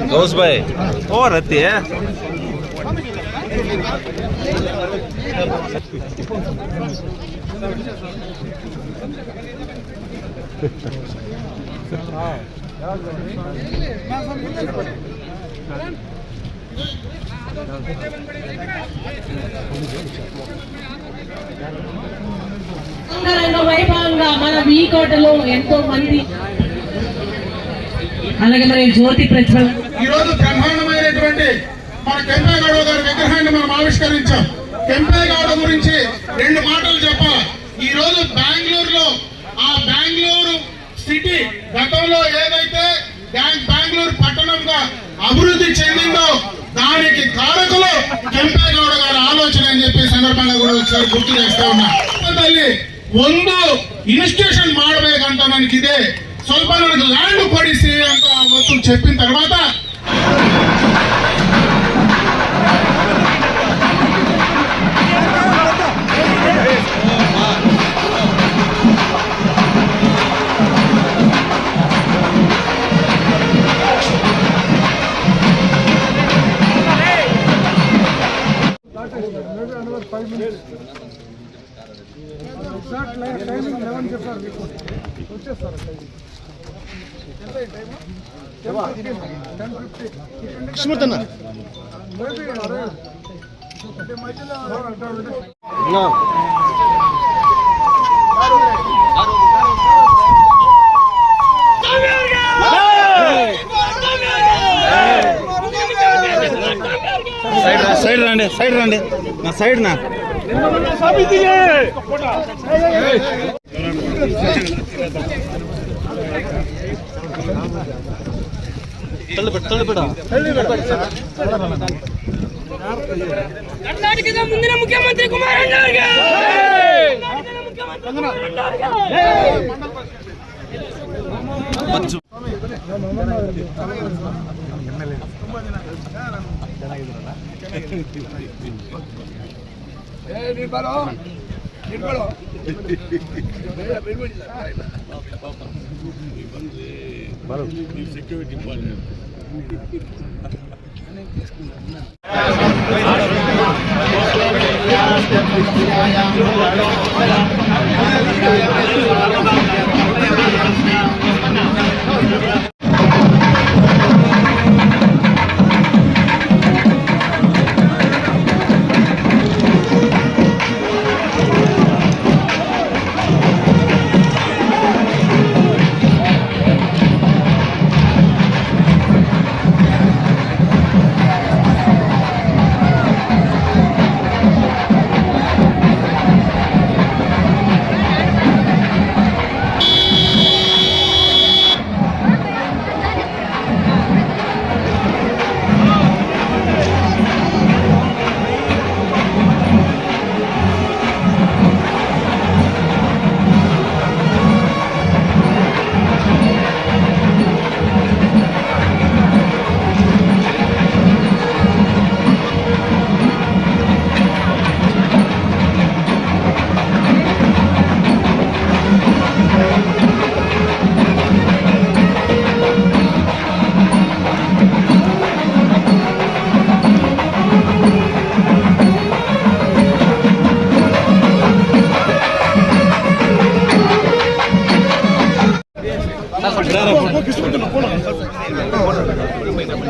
गौस भाई और रहती है వైభవంగా మన వీకోటలో ఎంతో మంది అలాగే మరి జ్యోతి ప్రజ్వలన ఈ రోజు బ్రహ్మాండమైనటువంటి మన కెంపేగౌడ గారి విగ్రహాన్ని మనం ఆవిష్కరించాం. కెంపేగౌడ గురించి రెండు మాటలు చెప్పాలి. ఈ రోజు బెంగళూరులో ఆ బెంగళూరు సిటీ గతంలో ఏదైతే బెంగళూరు పట్టణంగా అభివృద్ధి చెందిందో దానికి కారకులు కెంపేగౌడ గారి ఆలోచన అని చెప్పి సందర్భంగా కూడా ఒకసారి గుర్తు చేస్తా ఉన్నా. ತಲ್ಲಿ ಒಂದು ಇನ್ಸ್ಟಿಟ್ಯೂಷನ್ ಮಾಡಬೇಕಂತ ನನಗಿದೆ, ಸ್ವಲ್ಪ ನನಗೆ ಲ್ಯಾಂಡ್ ಕೊಡಿಸಿ ಅಂತ ಅವತ್ತು చెప్పిన తర్వాత సైడ్ రండి నా సైడ్ నా ಕರ್ನಾಟಕದ ಮುಂದಿನ ಮುಖ್ಯಮಂತ್ರಿ ಕುಮಾರಣ್ಣ ಅವರಿಗೆ ಸೆಕ್ಯೂರಿಟಿ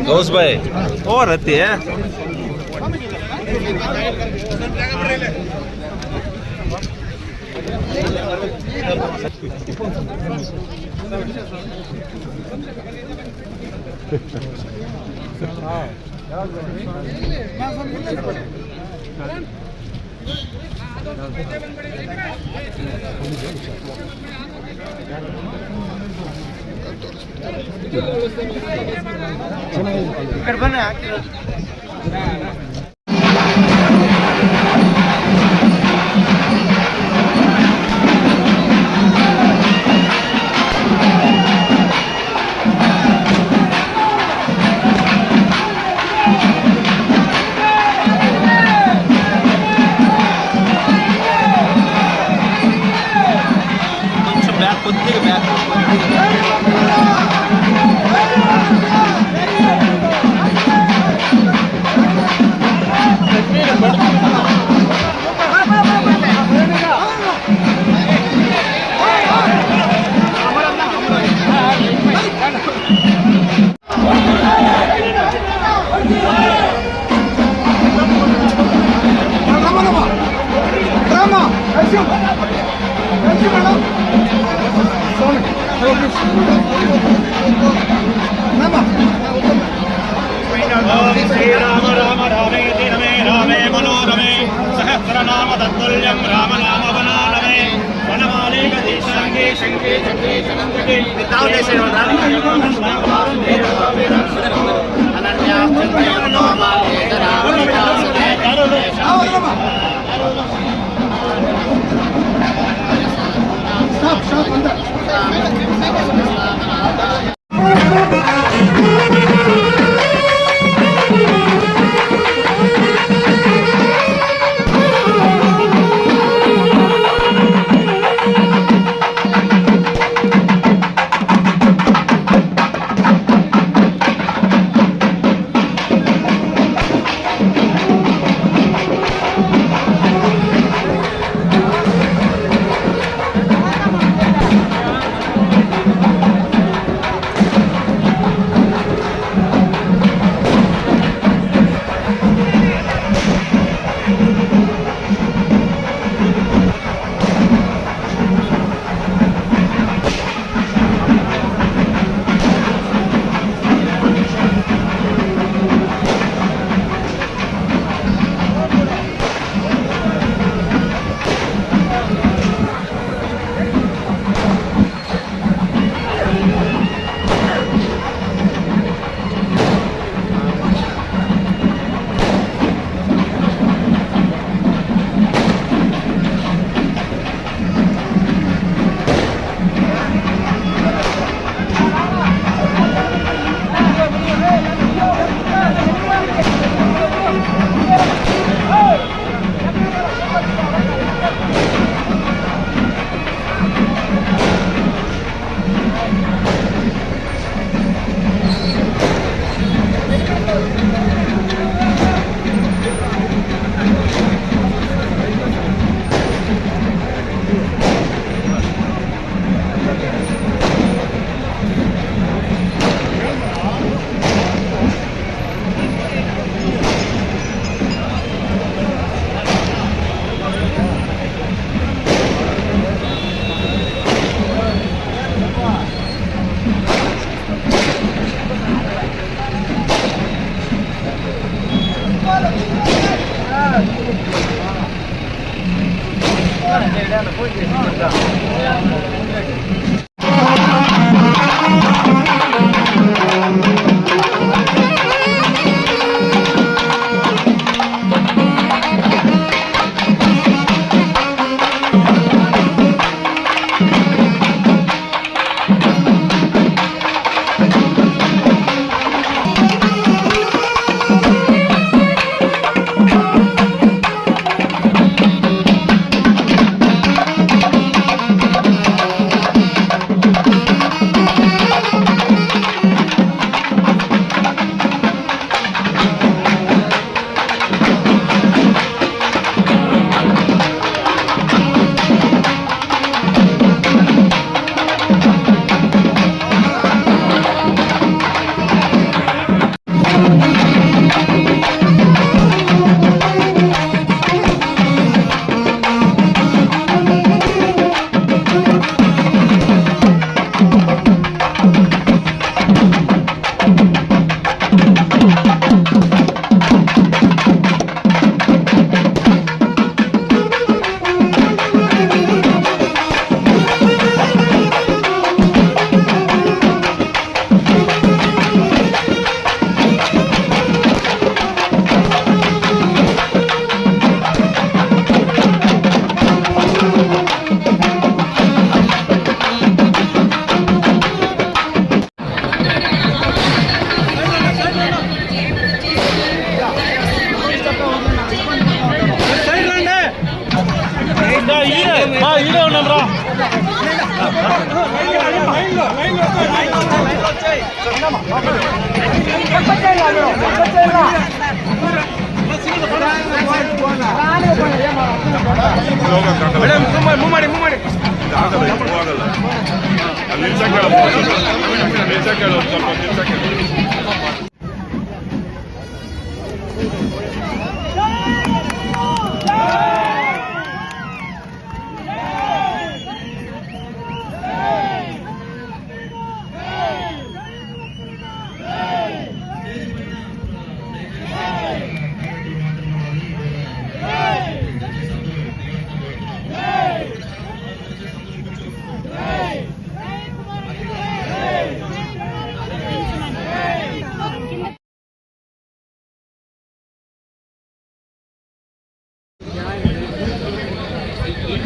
गौस भाई और रहती है ఇక్కడ ಬನ್ನಿ కొంచెం బ్యాక్ కొద్దిగా బ్యాక్ श्रीराम राम रामेति रमे रामे मनोरमे सहस्रनाम तत्तुल्यं राम नाम वनानमे वनमाले गतिशङ्गे शङ्गे चक्रे चनन्दके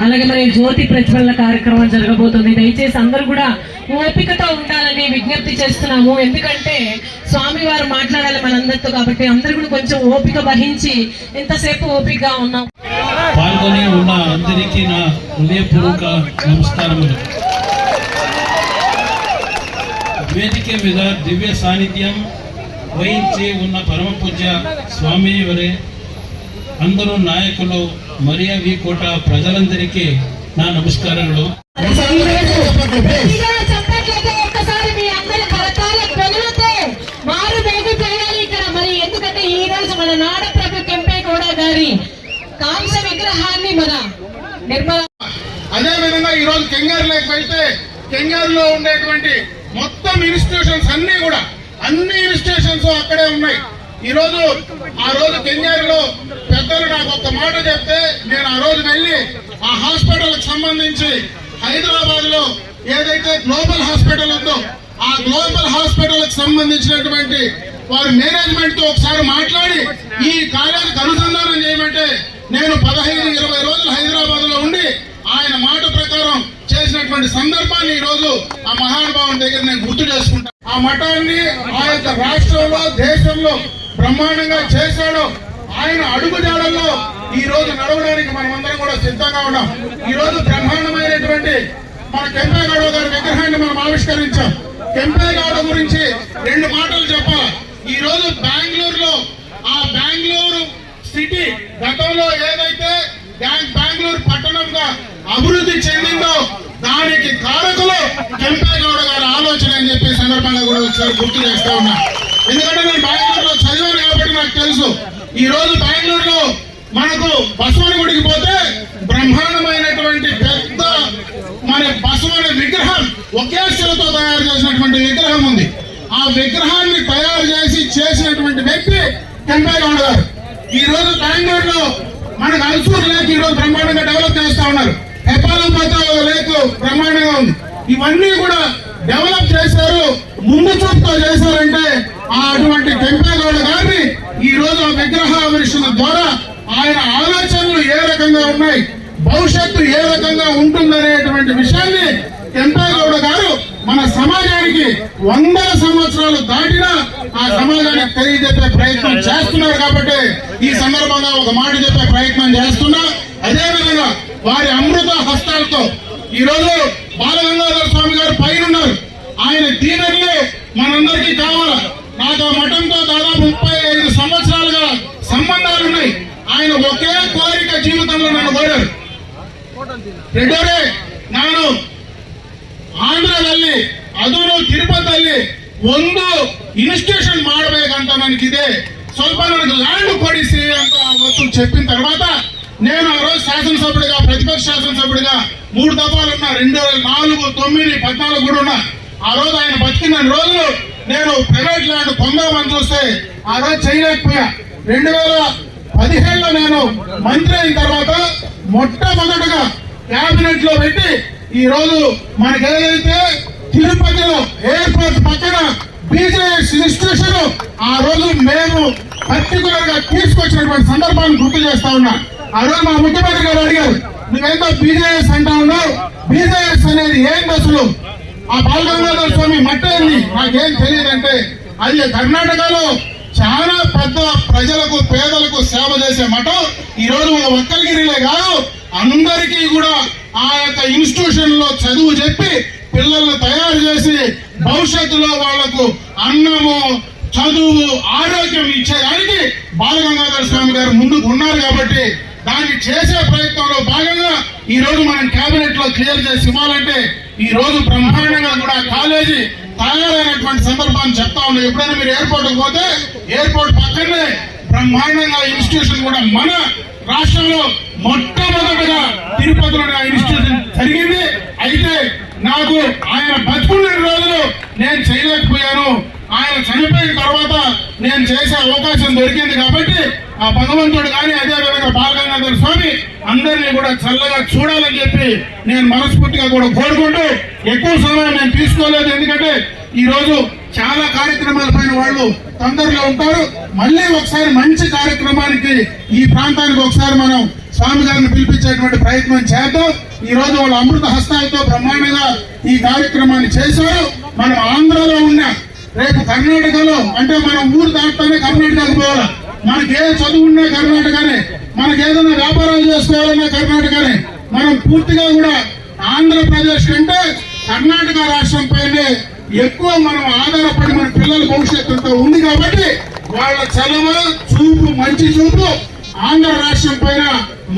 అలాగే మరి జ్యోతి ప్రజ్వలన కార్యక్రమం జరగబోతుంది. దయచేసి అందరూ కూడా ఓపికతో ఉండాలని విజ్ఞప్తి చేస్తున్నాము. ఎందుకంటే స్వామి వారు మాట్లాడాలి మనందరితో, కాబట్టి అందరూ కూడా కొంచెం ఓపిక వహించి ఎంతసేపు ఓపికగా ఉన్నాం. పాల్గొని ఉన్న అందరికీ నా హృదయపూర్వక నమస్కారములు. వేదిక మీద దివ్య సాన్నిధ్యం వహించి ఉన్న పరమ పూజ్య స్వామి వారే, అందరూ నాయకులు, మరియా వి కోట ప్రజలందరికీ నా నమస్కారములు. ఒక్కసారి మీ అందరి కరతాల ధ్వనులతో మారు వేగు చేయాలి ఇక్కడ. మరి ఎందుకంటే ఈ రోజు మన నాడప్రభు కెంపేగౌడ గారి కాంస విగ్రహాన్ని మన నిర్మల, అదే విధంగా ఈ రోజు కెంగారులోకి వెళ్తే కెంగారులో ఉండేటువంటి మొత్తం ఇన్స్టిట్యూషన్స్ అన్ని ఇన్స్టిట్యూషన్స్ అక్కడే ఉన్నాయి. ఈ రోజు ఆ రోజు కెంగారులో పెద్దలు నాకు ఒక మాట చెప్తే నేను ఆ రోజు వెళ్ళి ఆ హాస్పిటల్ కి సంబంధించి హైదరాబాద్ లో ఏదైతే గ్లోబల్ హాస్పిటల్ ఉందో ఆ గ్లోబల్ హాస్పిటల్ కి సంబంధించినటువంటి వారి మేనేజ్మెంట్ తో ఒకసారి మాట్లాడి ఈ కాలేజీకి అనుసంధానం చేయమంటే నేను 15-20 రోజులు హైదరాబాద్ లో ఉండి ఆయన మాట ప్రకారం చేసినటువంటి సందర్భాన్ని ఈ రోజు ఆ మహానుభావుని దగ్గర నేను గుర్తు చేసుకుంటాను. ఆ మఠాన్ని ఆ యొక్క రాష్ట్రంలో, దేశంలో బ్రహ్మాండంగా చేశాడు. ఆయన అడుగుజాడల్లో ఈ రోజు నడవడానికి మనమందరం కూడా సిద్ధంగా ఉన్నాం. ఈ రోజు బ్రహ్మాండమైనటువంటి మన కెంపేగౌడ గారి విగ్రహాన్ని మనం ఆవిష్కరించాం. కెంపేగౌడ గురించి 2 మాటలు చెప్పాలి. ఈ రోజు బెంగళూరులో ఆ బెంగళూరు సిటీ గతంలో ఏదైతే బెంగళూరు పట్టణంగా అభివృద్ధి చెందిందో దానికి కారకులు కెంపేగౌడ గారి ఆలోచన అని చెప్పే సందర్భంగా కూడా ఒకసారి గుర్తు చేస్తా ఉన్నా. ఎందుకంటే నేను బెంగళూరులో చదివాను కాబట్టి నాకు తెలుసు. ఈ రోజు బెంగళూరులో మనకు బసవన గుడికి పోతే బ్రహ్మాండమైనటువంటి పెద్ద మన బసవన విగ్రహం ఒకే శిలతో తయారు చేసినటువంటి విగ్రహం ఉంది. ఆ విగ్రహాన్ని తయారు చేసినటువంటి వ్యక్తి కెంపేగౌడ గారు. ఈ రోజు బెంగళూరులో మనకు అల్సూర్ లేక్ ఈ రోజు బ్రహ్మాండంగా డెవలప్ చేస్తా ఉన్నారు. హెపాలోపతి లేక్ బ్రహ్మాండంగా ఉంది. ఇవన్నీ కూడా డెవలప్ చేశారు. ముందు చూపుతో చేశారంటే అటువంటి కెంపేగౌడ గారిని ఈ రోజు ఆ విగ్రహావిష్కరణ ద్వారా ఆయన ఆలోచనలు ఏ రకంగా ఉన్నాయి, భవిష్యత్తు ఏ రకంగా ఉంటుందనేటువంటి విషయాన్ని కెంపేగౌడ గారు మన సమాజానికి 100 సంవత్సరాలు దాటినా ఆ సమాజానికి తెలియజెప్పే ప్రయత్నం చేస్తున్నారు. కాబట్టి ఈ సందర్భంగా ఒక మాట చెప్పే ప్రయత్నం చేస్తున్నా. అదేవిధంగా వారి అమృత హస్తాలతో ఈ రోజు బాలగంగాధర స్వామి గారు పైన ఉన్నారు. ఆయన దీవెనలే మనందరికీ కావాలా. నాకు ఆ మఠంతో దాదాపు 35 సంవత్సరాలుగా సంబంధాలు ఉన్నాయి. ఆయన ఒకే కోరిక జీవితంలో నన్ను కోరారు. రెడ్డోరే ನಾನು ಆಂಧ್ರದಲ್ಲಿ ಅದನ್ನು ತಿರುಪತಿಯಲ್ಲಿ ಒಂದು ಇನ್ಸ್ಟಿಟ್ಯೂಷನ್ ಮಾಡಬೇಕಂತ ನನಗಿದೆ, ಸ್ವಲ್ಪ ನನಗೆ ಲ್ಯಾಂಡ್ ಕೊಡಿಸಿ ಅಂತ ಅವತ್ತು చెప్పిన తర్వాత నేను ఆ రోజు శాసనసభ్యుడిగా, ప్రతిపక్ష శాసనసభ్యుడిగా 3 దఫాలు ఉన్నా. 2004, 9, 14 కూడా ఉన్నా. ఆ రోజు ఆయన బతికిన రోజులు నేను ప్రైవేట్ ల్యాండ్ పొందామని చూస్తే ఆ రోజు చేయలేకపోయా. 2017లో నేను మంత్రి అయిన తర్వాత మొట్టమొదటిగా క్యాబినెట్ లో పెట్టి ఈ రోజు మనకి ఏదైతే తిరుపతిలో ఎయిర్పోర్ట్ పక్కన బీజేఎస్ ఇన్స్టిట్యూషన్ ఆ రోజు మేము పర్టికులర్ గా తీసుకొచ్చినటువంటి సందర్భాన్ని గుర్తు చేస్తా ఉన్నా. ఆ రోజు మా ముఖ్యమంత్రి గారు అడిగారు, నువ్వేందో బీజేఎస్ అంటా ఉన్నావు, బీజేఎస్ అనేది ఏంటి అసలు, ఆ బాలగంగాధర స్వామి మట్టేంది నాకేం తెలియదంటే అది కర్ణాటకలో చాలా పెద్ద ప్రజలకు, పేదలకు సేవ చేసే మఠం. ఈ రోజు మన ఒక్కరిగిరిలే కాదు, అందరికీ కూడా ఆ యొక్క ఇన్స్టిట్యూషన్ లో చదువు చెప్పి పిల్లలను తయారు చేసి భవిష్యత్తులో వాళ్లకు అన్నము, చదువు, ఆరోగ్యం ఇచ్చేదానికి బాలగంగాధర స్వామి గారు ముందుకు ఉన్నారు. కాబట్టి దాన్ని చేసే ప్రయత్నంలో భాగంగా ఈ రోజు మనం కేబినెట్ లో క్లియర్ చేసి ఇవ్వాలంటే ఈ రోజు బ్రహ్మాండంగా కూడా కాలేజీ తయారైనటువంటి సందర్భాన్ని చెప్తా ఉన్నాం. ఎప్పుడైనా మీరు ఎయిర్పోర్ట్ పోతే ఎయిర్పోర్ట్ పక్కనే బ్రహ్మాండంగా ఇన్స్టిట్యూషన్ కూడా మన రాష్ట్రంలో మొట్టమొదటిగా తిరుపతిలోని ఆ ఇన్స్టిట్యూషన్ జరిగింది. అయితే నాకు ఆయన బతుకున్న రోజులు నేను చేయలేకపోయాను. ఆయన చనిపోయిన తర్వాత నేను చేసే అవకాశం దొరికింది. కాబట్టి ఆ భగవంతుడు కానీ అదేవిధంగా బాలగంగాధర స్వామి అందరినీ కూడా చల్లగా చూడాలని చెప్పి నేను మనస్ఫూర్తిగా కూడా కోరుకుంటూ ఎక్కువ సమయం నేను తీసుకోలేదు. ఎందుకంటే ఈ రోజు చాలా కార్యక్రమాల పైన వాళ్ళు తొందరలో ఉంటారు. మళ్ళీ ఒకసారి మంచి కార్యక్రమానికి ఈ ప్రాంతానికి ఒకసారి మనం స్వామి గారిని పిలిపించేటువంటి ప్రయత్నం చేద్దాం. ఈ రోజు వాళ్ళ అమృత హస్తాలతో బ్రహ్మాండంగా ఈ కార్యక్రమాన్ని చేశారు. మనం ఆంధ్రలో ఉన్నాం, రేపు కర్ణాటకలో అంటే మనం ఊరు దాటుతానే కర్ణాటకకు పోవాలి. మనకి ఏ చదువు ఉన్నా కర్ణాటకనే, మనకి ఏదైనా వ్యాపారాలు చేసుకోవాలన్నా కర్ణాటకనే. మనం పూర్తిగా కూడా ఆంధ్రప్రదేశ్ కంటే కర్ణాటక రాష్ట్రం పైనే ఎక్కువ మనం ఆధారపడి మన పిల్లల భవిష్యత్తుతో ఉంది కాబట్టి వాళ్ళ చలవ చూపు, మంచి చూపు ఆంధ్ర రాష్ట్రం పైన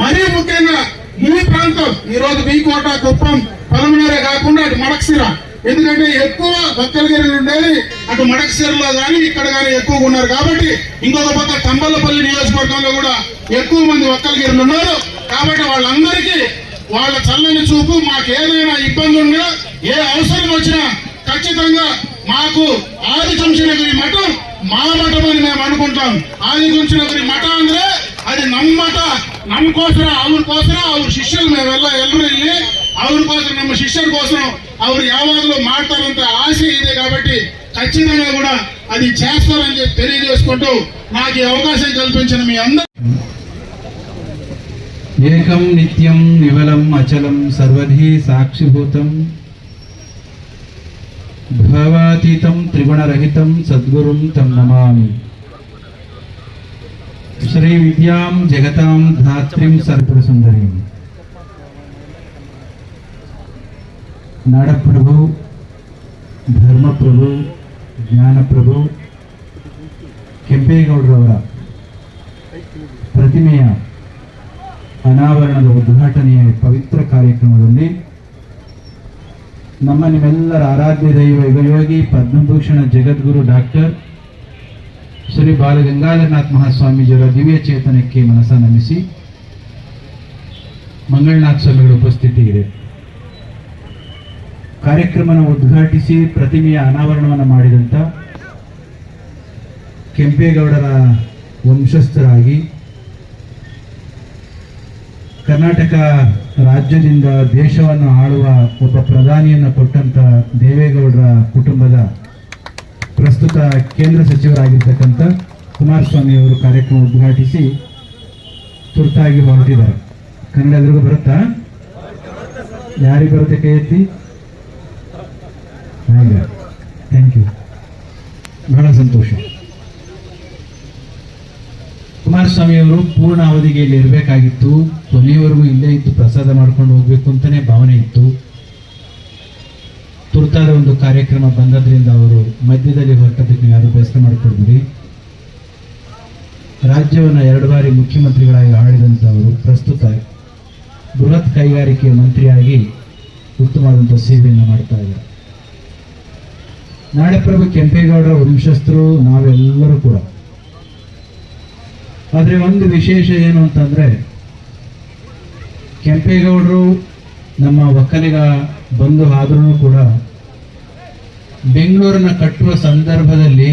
మరీ ముఖ్యంగా ఈ ప్రాంతం ఈ రోజు వీకోట, కుప్పం, పలమనేరే కాకుండా అటు మడకశిర, ఎందుకంటే ఎక్కువ భక్తలగిరి ఉండేది అటు మడకశిరలో కానీ ఇక్కడ కానీ ఎక్కువగా ఉన్నారు కాబట్టి, ఇంకొక పక్క తంబలపల్లి నియోజకవర్గంలో కూడా ఎక్కువ మంది ఒక్కలగిరిలు ఉన్నారు కాబట్టి వాళ్ళందరికీ వాళ్ళ చల్లని చూపు, మాకు ఏదైనా ఇబ్బంది ఉన్నా ఏ అవసరం వచ్చినా ఖచ్చితంగా మాకు ಆದಿಚುಂಚನಗಿರಿ ಮಠ ಮಾ ಮಠ అని మేము అనుకుంటాం. ಆದಿಚುಂಚನಗಿರಿ ಮಠ ಅಂದ್ರೆ అది ನಮ್ಮ ಮಠ, ನಮಗೋಸ್ಕರ ಅವ್ರ ಶಿಷ್ಯರು ನಾವೆಲ್ಲ ಎಲ್ಲರೂ ಇಲ್ಲಿ ಅವ್ರಿಗೋಸ್ಕರ ನಮ್ಮ ಶಿಷ್ಯರ కోసం ಅವ್ರು ಯಾವಾಗಲೂ ಮಾಡ್ತಾರಂತ ఆశ ಇದೆ కాబట్టి ఖచ్చితంగా కూడా అది చేస్తారని చెప్పి తెలియజేసుకుంటూ నాకు ఈ అవకాశం కల్పించిన మీ అందరూ ఏకం నిత్యం నివలం అచలం సర్వధి సాక్షిభూతం భవాతీతం త్రిగుణరహితం సద్గురుం తం నమామి. శ్రీ విద్యాం జగతాం ధాత్రిం సర్పుర సుందరీం. ನಾಡಪ್ರಭು, ಧರ್ಮಪ್ರಭು, ಜ್ಞಾನಪ್ರಭು ಕೆಂಪೇಗೌಡರವರ ಪ್ರತಿಮೆಯ ಅನಾವರಣದ ಉದ್ಘಾಟನೆಯ ಪವಿತ್ರ ಕಾರ್ಯಕ್ರಮದಲ್ಲಿ ನಮ್ಮ ನಿಮ್ಮೆಲ್ಲರ ಆರಾಧ್ಯ ದೈವ ಯುಗಯೋಗಿ ಪದ್ಮಭೂಷಣ ಜಗದ್ಗುರು ಡಾಕ್ಟರ್ ಶ್ರೀ ಬಾಲಗಂಗಾಧರನಾಥ ಮಹಾಸ್ವಾಮೀಜಿಯವರ ದಿವ್ಯ ಚೇತನಕ್ಕೆ ಮನಸ ನಮಿಸಿ ಮಂಗಳನಾಥ ಸ್ವಾಮಿಗಳ ಉಪಸ್ಥಿತಿ ಇದೆ. ಕಾರ್ಯಕ್ರಮನ ಉದ್ಘಾಟಿಸಿ ಪ್ರತಿಮೆಯ ಅನಾವರಣವನ್ನು ಮಾಡಿದಂಥ ಕೆಂಪೇಗೌಡರ ವಂಶಸ್ಥರಾಗಿ ಕರ್ನಾಟಕ ರಾಜ್ಯದಿಂದ ದೇಶವನ್ನು ಆಳುವ ಒಬ್ಬ ಪ್ರಧಾನಿಯನ್ನು ಕೊಟ್ಟಂತ ದೇವೇಗೌಡರ ಕುಟುಂಬದ ಪ್ರಸ್ತುತ ಕೇಂದ್ರ ಸಚಿವರಾಗಿರ್ತಕ್ಕಂಥ ಕುಮಾರಸ್ವಾಮಿ ಅವರು ಕಾರ್ಯಕ್ರಮ ಉದ್ಘಾಟಿಸಿ ತುರ್ತಾಗಿ ಹೊರಟಿದ್ದಾರೆ. ಕನ್ನಡ ಎದುರುಗೂ ಬರುತ್ತಾ? ಯಾರಿಗೆ ಬರುತ್ತೆ ಕೈ ಎತ್ತಿ? ಥ್ಯಾಂಕ್ ಯು, ಬಹಳ ಸಂತೋಷ. ಕುಮಾರಸ್ವಾಮಿ ಅವರು ಪೂರ್ಣ ಅವಧಿಗೆ ಇಲ್ಲಿ ಇರಬೇಕಾಗಿತ್ತು, ಕೊನೆಯವರೆಗೂ ಇಲ್ಲೇ ಇದ್ದು ಪ್ರಸಾದ ಮಾಡ್ಕೊಂಡು ಹೋಗ್ಬೇಕು ಅಂತಾನೆ ಭಾವನೆ ಇತ್ತು. ತುರ್ತಾದ ಒಂದು ಕಾರ್ಯಕ್ರಮ ಬಂದದ್ರಿಂದ ಅವರು ಮಧ್ಯದಲ್ಲಿ ಹೊರಟದಕ್ಕೆ ಯಾರು ಬೇಸರ ಮಾಡಿಕೊಡ್ಬಿಡಿ. ರಾಜ್ಯವನ್ನು 2 ಬಾರಿ ಮುಖ್ಯಮಂತ್ರಿಗಳಾಗಿ ಆಳಿದಂಥವರು ಪ್ರಸ್ತುತ ಬೃಹತ್ ಕೈಗಾರಿಕೆ ಮಂತ್ರಿಯಾಗಿ ಉತ್ತಮವಾದಂಥ ಸೇವೆಯನ್ನು ಮಾಡ್ತಾ ಇದ್ದಾರೆ. ನಾಡಪ್ರಭು ಕೆಂಪೇಗೌಡರ ವಂಶಸ್ಥರು ನಾವೆಲ್ಲರೂ ಕೂಡ. ಆದರೆ ಒಂದು ವಿಶೇಷ ಏನು ಅಂತಂದರೆ, ಕೆಂಪೇಗೌಡರು ನಮ್ಮ ಒಕ್ಕಲಿಗ ಬಂಧು ಆದ್ರೂ ಕೂಡ ಬೆಂಗಳೂರನ್ನು ಕಟ್ಟುವ ಸಂದರ್ಭದಲ್ಲಿ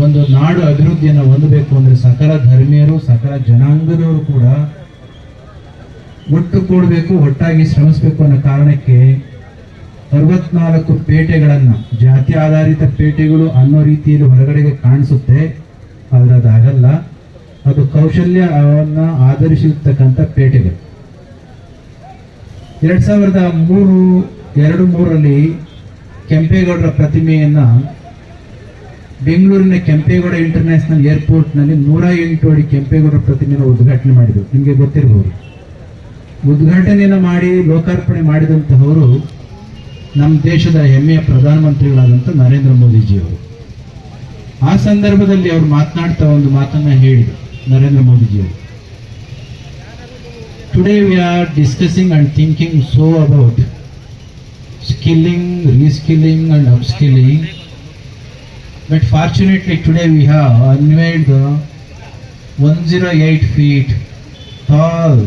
ಒಂದು ನಾಡು ಅಭಿವೃದ್ಧಿಯನ್ನು ಹೊಂದಬೇಕು ಅಂದರೆ ಸಕಲ ಧರ್ಮೀಯರು, ಸಕಲ ಜನಾಂಗದವರು ಕೂಡ ಒಟ್ಟು ಕೂಡಬೇಕು, ಒಟ್ಟಾಗಿ ಶ್ರಮಿಸಬೇಕು ಅನ್ನೋ ಕಾರಣಕ್ಕೆ 64 ಪೇಟೆಗಳನ್ನು, ಜಾತಿ ಆಧಾರಿತ ಪೇಟೆಗಳು ಅನ್ನೋ ರೀತಿಯಲ್ಲಿ ಹೊರಗಡೆಗೆ ಕಾಣಿಸುತ್ತೆ, ಆದರೆ ಅದಾಗಲ್ಲ. ಅದು ಕೌಶಲ್ಯವನ್ನು ಆಧರಿಸಿರ್ತಕ್ಕಂಥ ಪೇಟೆಗಳು. 2003ರಲ್ಲಿ ಕೆಂಪೇಗೌಡರ ಪ್ರತಿಮೆಯನ್ನು ಬೆಂಗಳೂರಿನ ಕೆಂಪೇಗೌಡ ಇಂಟರ್ನ್ಯಾಷನಲ್ ಏರ್ಪೋರ್ಟ್ನಲ್ಲಿ 108 ಅಡಿ ಕೆಂಪೇಗೌಡರ ಪ್ರತಿಮೆಯನ್ನು ಉದ್ಘಾಟನೆ ಮಾಡಿದರು. ನಿಮಗೆ ಗೊತ್ತಿರಬಹುದು. ಉದ್ಘಾಟನೆಯನ್ನು ಮಾಡಿ ಲೋಕಾರ್ಪಣೆ ಮಾಡಿದಂತಹವರು ನಮ್ಮ ದೇಶದ ಹೆಮ್ಮೆಯ ಪ್ರಧಾನಮಂತ್ರಿಗಳಾದಂಥ ನರೇಂದ್ರ ಮೋದಿಜಿಯವರು. ಆ ಸಂದರ್ಭದಲ್ಲಿ ಅವರು ಮಾತನಾಡ್ತಾ ಒಂದು ಮಾತನ್ನ ಹೇಳಿದರು ನರೇಂದ್ರ ಮೋದಿಜಿಯವರು. Today we are discussing and thinking so about skilling, reskilling and upskilling, but fortunately today we have unveiled the 108 feet tall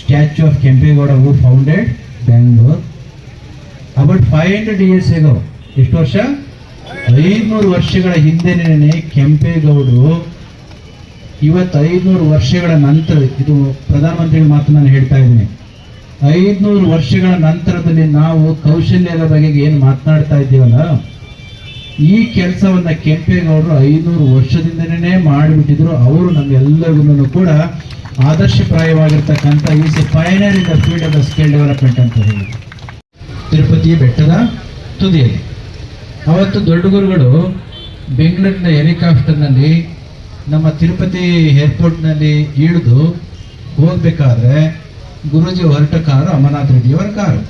statue of Kempegowda who founded Bangalore. About 500 years ago, ಎಷ್ಟು ವರ್ಷ? 500 ವರ್ಷಗಳ ಹಿಂದೆನೇ ಕೆಂಪೇಗೌಡರು, ಇವತ್ತು 500 ವರ್ಷಗಳ ನಂತರ, ಇದು ಪ್ರಧಾನಮಂತ್ರಿಗಳ ಮಾತು ನಾನು ಹೇಳ್ತಾ ಇದ್ದೀನಿ, 500 ವರ್ಷಗಳ ನಂತರದಲ್ಲಿ ನಾವು ಕೌಶಲ್ಯದ ಬಗೆಗೆ ಏನು ಮಾತನಾಡ್ತಾ ಇದ್ದೀವಲ್ಲ, ಈ ಕೆಲಸವನ್ನ ಕೆಂಪೇಗೌಡರು 500 ವರ್ಷದಿಂದನೇ ಮಾಡಿಬಿಟ್ಟಿದ್ರು. ಅವರು ನಮ್ಮೆಲ್ಲರಿಗೂ ಕೂಡ ಆದರ್ಶಪ್ರಾಯವಾಗಿರ್ತಕ್ಕಂಥ is a pioneer in the field of the skill development ಅಂತ ಹೇಳಿ. ತಿರುಪತಿ ಬೆಟ್ಟದ ತುದಿಯಲ್ಲಿ ಅವತ್ತು ದೊಡ್ಡ ಗುರುಗಳು ಬೆಂಗಳೂರಿನ ಹೆಲಿಕಾಪ್ಟರ್ನಲ್ಲಿ ನಮ್ಮ ತಿರುಪತಿ ಏರ್ಪೋರ್ಟ್ನಲ್ಲಿ ಇಳಿದು ಹೋಗ್ಬೇಕಾದ್ರೆ ಗುರೂಜಿ ಹೊರಟ ಕಾರು ಅಮರನಾಥ ರೆಡ್ಡಿಯವರ ಕಾರು.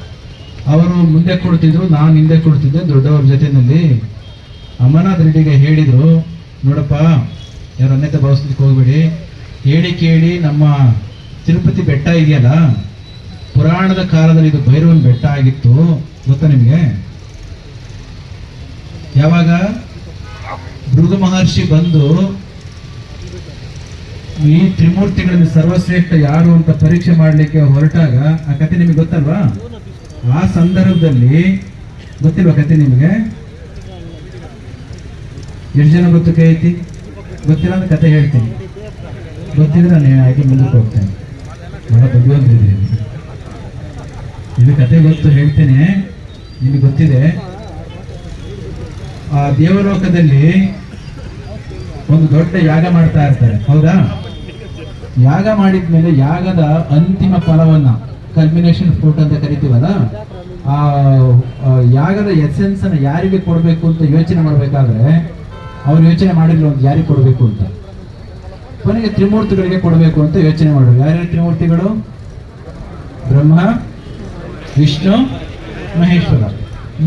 ಅವರು ಮುಂದೆ ಕೊಡ್ತಿದ್ರು, ನಾನು ಹಿಂದೆ ಕೊಡ್ತಿದ್ದೆ ದೊಡ್ಡವ್ರ ಜೊತೆಯಲ್ಲಿ. ಅಮರನಾಥ ರೆಡ್ಡಿಗೆ ಹೇಳಿದರು, ನೋಡಪ್ಪ ಯಾರು ಅನ್ಯತೆ ಭಾವಿಸ್ಲಿಕ್ಕೆ ಹೋಗ್ಬೇಡಿ, ಹೇಳಿ ಕೇಳಿ ನಮ್ಮ ತಿರುಪತಿ ಬೆಟ್ಟ ಇದೆಯಲ್ಲ, ಪುರಾಣದ ಕಾಲದಲ್ಲಿ ಇದು ಭೈರವನ ಬೆಟ್ಟ ಆಗಿತ್ತು ಗೊತ್ತಾ ನಿಮಗೆ? ಯಾವಾಗ ಭೃಗು ಮಹರ್ಷಿ ಬಂದು ಈ ತ್ರಿಮೂರ್ತಿಗಳಲ್ಲಿ ಸರ್ವಶ್ರೇಷ್ಠ ಯಾರು ಅಂತ ಪರೀಕ್ಷೆ ಮಾಡಲಿಕ್ಕೆ ಹೊರಟಾಗ, ಆ ಕತೆ ನಿಮಗೆ ಗೊತ್ತಲ್ವಾ? ಆ ಸಂದರ್ಭದಲ್ಲಿ ಗೊತ್ತಿಲ್ವಾ ಕತೆ ನಿಮಗೆ? ಎಷ್ಟು ಜನ ಗೊತ್ತು ಕೈ ಐತಿ? ಗೊತ್ತಿಲ್ಲ ಅಂದ್ರೆ ಕತೆ ಹೇಳ್ತೀನಿ, ಗೊತ್ತಿದ್ರೆ ನಾನು ಆಯ್ಕೆ ಮುಂದಕ್ಕೆ ಹೋಗ್ತೇನೆ. ಬಹಳ ಬುದ್ಧಿವಂತರಿದ್ದೀರಿ. ಇದು ಕತೆ ಗೊತ್ತು ಹೇಳ್ತೇನೆ, ನಿಮಗೆ ಗೊತ್ತಿದೆ. ಆ ದೇವಲೋಕದಲ್ಲಿ ಒಂದು ದೊಡ್ಡ ಯಾಗ ಮಾಡ್ತಾ ಇರ್ತಾರೆ, ಹೌದಾ? ಯಾಗ ಮಾಡಿದ್ಮೇಲೆ ಯಾಗದ ಅಂತಿಮ ಫಲವನ್ನ ಕಲ್ಮಿನೇಷನ್ ಫ್ರೂಟ್ ಅಂತ ಕರಿತೀವಲ್ಲ, ಆ ಯಾಗದ ಎಸೆನ್ಸ್ ಅನ್ನ ಯಾರಿಗೆ ಕೊಡಬೇಕು ಅಂತ ಯೋಚನೆ ಮಾಡ್ಬೇಕಾದ್ರೆ ಅವ್ರು ಯೋಚನೆ ಮಾಡಿರ್ಲಿ ಒಂದು ಯಾರಿಗೆ ಕೊಡಬೇಕು ಅಂತ. ಕೊನೆಗೆ ತ್ರಿಮೂರ್ತಿಗಳಿಗೆ ಕೊಡಬೇಕು ಅಂತ ಯೋಚನೆ ಮಾಡಿದ್ರು. ಯಾರ್ಯಾರು ತ್ರಿಮೂರ್ತಿಗಳು? ಬ್ರಹ್ಮ, ವಿಷ್ಣು, ಮಹೇಶ್ವರ.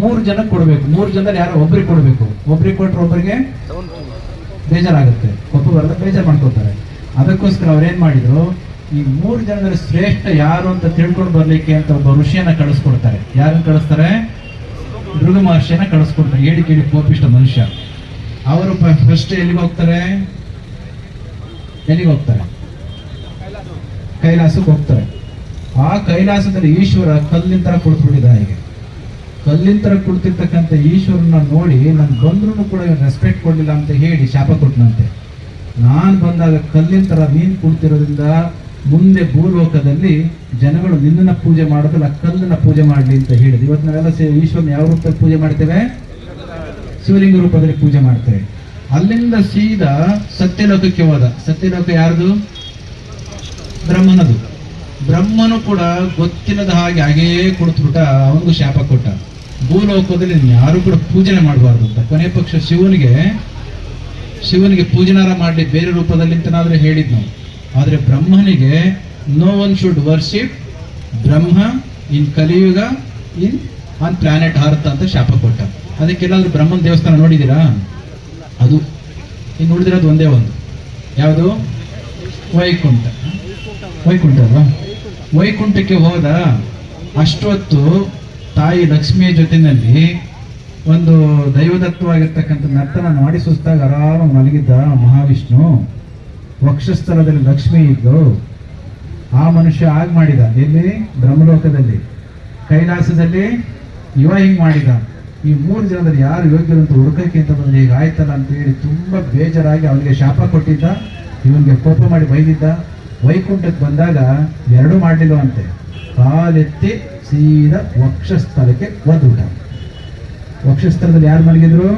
3 ಜನಕ್ಕೆ ಕೊಡಬೇಕು. 3 ಜನದಲ್ಲಿ ಯಾರೋ ಒಬ್ರಿಗೆ ಕೊಡಬೇಕು. ಒಬ್ರಿಗೆ ಕೊಟ್ಟರೆ ಒಬ್ಬರಿಗೆ ಬೇಜಾರಾಗುತ್ತೆ, ಒಬ್ಬ ಬರಲ್ಲ ಬೇಜಾರು ಮಾಡ್ಕೊತಾರೆ. ಅದಕ್ಕೋಸ್ಕರ ಅವ್ರೇನ್ ಮಾಡಿದ್ರು, ಈ 3 ಜನದಲ್ಲಿ ಶ್ರೇಷ್ಠ ಯಾರು ಅಂತ ತಿಳ್ಕೊಂಡು ಬರ್ಲಿಕ್ಕೆ ಅಂತ ಒಬ್ಬ ಋಷಿಯನ್ನ ಕಳಿಸ್ಕೊಡ್ತಾರೆ. ಯಾರನ್ನ ಕಳಿಸ್ತಾರೆ? ಭೃಗು ಮಹರ್ಷಿಯನ್ನ ಕಳಿಸ್ಕೊಡ್ತಾರೆ. ಏಡಿ ಕೇಳಿ ಕೋಪಿಷ್ಟ ಮನುಷ್ಯ. ಅವರು ಫಸ್ಟ್ ಎಲ್ಲಿಗೆ ಹೋಗ್ತಾರೆ? ಕೈಲಾಸಕ್ಕೆ ಹೋಗ್ತಾರೆ. ಆ ಕೈಲಾಸದಲ್ಲಿ ಈಶ್ವರ ಕಲ್ಲಿನ ತರ ಕುಳಿತುಬಿಟ್ಟಿದ್ದ. ಹೀಗೆ ಕಲ್ಲಿನ ತರ ಕುಳಿತಿರ್ತಕ್ಕಂಥ ಈಶ್ವರನ ನೋಡಿ ನನ್ ಬಂದ್ರು ಕೂಡ ರೆಸ್ಪೆಕ್ಟ್ ಕೊಡ್ಲಿಲ್ಲ ಅಂತ ಹೇಳಿ ಶಾಪ ಕೊಟ್ಟನಂತೆ. ನಾನು ಬಂದಾಗ ಕಲ್ಲಿನ ತರ ನೀನ್ ಕುಳಿತಿರೋದ್ರಿಂದ ಮುಂದೆ ಭೂಲೋಕದಲ್ಲಿ ಜನಗಳು ನಿನ್ನನ್ನ ಪೂಜೆ ಮಾಡೋದಲ್ಲ, ಕಲ್ಲನ್ನ ಪೂಜೆ ಮಾಡ್ಲಿ ಅಂತ ಹೇಳಿದ್ರು. ಇವತ್ತು ನಾವೆಲ್ಲ ಈಶ್ವರನ ಯಾವ ರೂಪದಲ್ಲಿ ಪೂಜೆ ಮಾಡ್ತೇವೆ? ಶಿವಲಿಂಗ ರೂಪದಲ್ಲಿ ಪೂಜೆ ಮಾಡ್ತೇವೆ. ಅಲ್ಲಿಂದ ಸೀದಾ ಸತ್ಯಲೋಕಕ್ಕೆ ಹೋದ. ಸತ್ಯಲೋಕ ಯಾರ್ದು? ಬ್ರಹ್ಮನದು. ಬ್ರಹ್ಮನು ಕೂಡ ಗೊತ್ತಿಲ್ಲದ ಹಾಗೆ ಕುಳಿತುಬಿಟ್ಟ, ಅವನಿಗೂ ಶಾಪ ಕೊಟ್ಟ. ಭೂಲೋಕದಲ್ಲಿ ಯಾರು ಕೂಡ ಪೂಜನೆ ಮಾಡಬಾರ್ದು ಅಂತ. ಕೊನೆ ಪಕ್ಷ ಶಿವನಿಗೆ ಪೂಜನಾರ ಮಾಡಲಿ ಬೇರೆ ರೂಪದಲ್ಲಿ ಅಂತನಾದ್ರೆ ಹೇಳಿದ್ ನಾವು. ಆದ್ರೆ ಬ್ರಹ್ಮನಿಗೆ ನೋ ಒನ್ ಶುಡ್ ವರ್ಶಿಪ್ ಬ್ರಹ್ಮ ಇನ್ ಕಲಿಯುಗ ಇನ್ ಆನ್ ಪ್ಲಾನೆಟ್ ಅರ್ತ್ ಅಂತ ಶಾಪ ಕೊಟ್ಟ. ಅದಕ್ಕೆಲ್ಲಾದ್ರೂ ಬ್ರಹ್ಮನ ದೇವಸ್ಥಾನ ನೋಡಿದ್ದೀರಾ? ಅದು ಇನ್ನು ಉಳಿದಿರೋದು ಒಂದೇ ಒಂದು. ಯಾವುದು? ವೈಕುಂಠ ಅಲ್ವಾ? ವೈಕುಂಠಕ್ಕೆ ಹೋದ ಅಷ್ಟೊತ್ತು ತಾಯಿ ಲಕ್ಷ್ಮಿಯ ಜೊತೆಯಲ್ಲಿ ಒಂದು ದೈವದತ್ತವಾಗಿರ್ತಕ್ಕಂಥ ನರ್ತನ ಮಾಡಿ ಸುಸ್ತಾಗಿ ಆರಾಮ ಮಲಗಿದ್ದ ಮಹಾವಿಷ್ಣು. ವಕ್ಷಸ್ಥಳದಲ್ಲಿ ಲಕ್ಷ್ಮಿ ಇದ್ದು ಆ ಮನುಷ್ಯ ಆಗ ಮಾಡಿದ. ಎಲ್ಲಿ? ಬ್ರಹ್ಮಲೋಕದಲ್ಲಿ. ಕೈಲಾಸದಲ್ಲಿ ಇವ ಹಿಂಗ್ ಮಾಡಿದ. ಈ 3 ಜನದಲ್ಲಿ ಯಾರು ಯೋಗ್ಯರು ಅಂತ ಹುಡುಕಕ್ಕೆ ಅಂತ ಬಂದ್ರೆ ಈಗ ಆಯ್ತಲ್ಲ ಅಂತ ಹೇಳಿ ತುಂಬಾ ಬೇಜಾರಾಗಿ ಅವನಿಗೆ ಶಾಪ ಕೊಟ್ಟಿದ್ದ, ಇವನಿಗೆ ಕೋಪ ಮಾಡಿ ಬೈದಿದ್ದ. ವೈಕುಂಠಕ್ಕೆ ಬಂದಾಗ 2 ಮಾಡಲಿಲ್ಲವಂತೆ. ಕಾಲೆತ್ತಿ ಸೀದಾ ವಕ್ಷಸ್ಥಳಕ್ಕೆ ಒದ್ಬಿಟ್ಟ. ವಕ್ಷಸ್ಥಳದಲ್ಲಿ ಯಾರು ಮಲಗಿದ್ರು?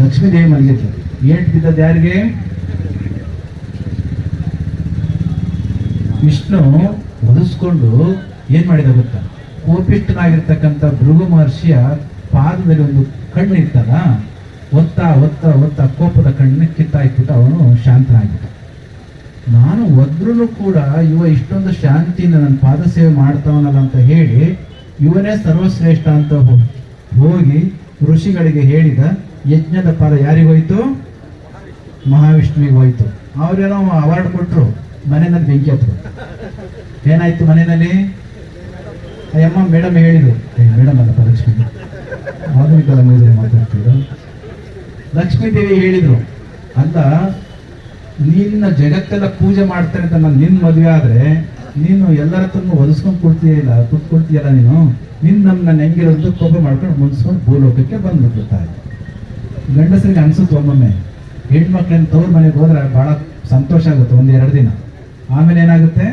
ಲಕ್ಷ್ಮೀದೇವಿ ಮಲಗಿದ್ರು. ಏಟ್ ಬಿದ್ದದ್ದು ಯಾರಿಗೆ? ವಿಷ್ಣು ಒದಿಸ್ಕೊಂಡು ಏನ್ ಮಾಡಿದ ಗೊತ್ತಾ? ಕೋಪಿಷ್ಠನಾಗಿರ್ತಕ್ಕಂಥ ಭೃಗು ಮಹರ್ಷಿಯ ಪಾದದಲ್ಲಿ ಒಂದು ಕಣ್ಣು ಇರ್ತಲ್ಲ, ಒತ್ತ ಕೋಪದ ಕಣ್ಣನ್ನ ಕಿತ್ತಾಕ್ಬಿಟ್ಟು ಅವನು ಶಾಂತನಾಗಿದ್ದ. ನಾನು ಒದ್ರೂ ಕೂಡ ಇವ ಇಷ್ಟೊಂದು ಶಾಂತಿಯಿಂದ ನನ್ನ ಪಾದ ಸೇವೆ ಮಾಡ್ತಾವನಲ್ಲ ಅಂತ ಹೇಳಿ ಇವನೇ ಸರ್ವಶ್ರೇಷ್ಠ ಅಂತ ಹೋಗಿ ಋಷಿಗಳಿಗೆ ಹೇಳಿದ. ಯಜ್ಞದ ಫಲ ಯಾರಿಗೋಯ್ತು? ಮಹಾವಿಷ್ಣುವಿಗೆ ಹೋಯ್ತು. ಅವ್ರೇನೋ ಅವಾರ್ಡ್ ಕೊಟ್ರು, ಮನೆಯಲ್ಲಿ ಬೆಂಕಿ ಹತ್ರು. ಏನಾಯ್ತು ಮನೆಯಲ್ಲಿ? ಅಯ್ಯಮ್ಮ ಮೇಡಮ್ ಹೇಳಿದ್ರು, ಮೇಡಮ್ ಅಲ್ಲಪ್ಪ ಲಕ್ಷ್ಮೀ, ಆಧುನಿಕ ಮಾತಾಡ್ತಿದ್ರು. ಲಕ್ಷ್ಮೀದೇವಿ ಹೇಳಿದ್ರು, ಅಲ್ಲ ನಿನ್ನ ಜಗತ್ತೆಲ್ಲ ಪೂಜೆ ಮಾಡ್ತಾರೆ ಅಂತ ನಾನು ನಿನ್ನ ಮದುವೆ ಆದ್ರೆ ನೀನು ಎಲ್ಲರ ಹತ್ರನು ಒದಿಸ್ಕೊಂಡು ಕುತ್ಕೊಳ್ತೀಯಲ್ಲ, ನೀನು ನನ್ನ ಹೆಂಗಿರೋದು ಕೋಪ ಮಾಡ್ಕೊಂಡು ಮುನ್ಸ್ಕೊಂಡು ಭೂಲೋಕಕ್ಕೆ ಬಂದ್ಬಿಟ್ಟು ತಾಯಿ. ಗಂಡಸರಿಗೆ ಅನ್ಸುತ್ತೆ ಒಮ್ಮೊಮ್ಮೆ, ಹೆಣ್ಮಕ್ಳನ್ನ ತವ್ರ ಮನೆಗೆ ಹೋದ್ರೆ ಬಹಳ ಸಂತೋಷ ಆಗುತ್ತೆ 1-2 ದಿನ. ಆಮೇಲೆ ಏನಾಗುತ್ತೆ?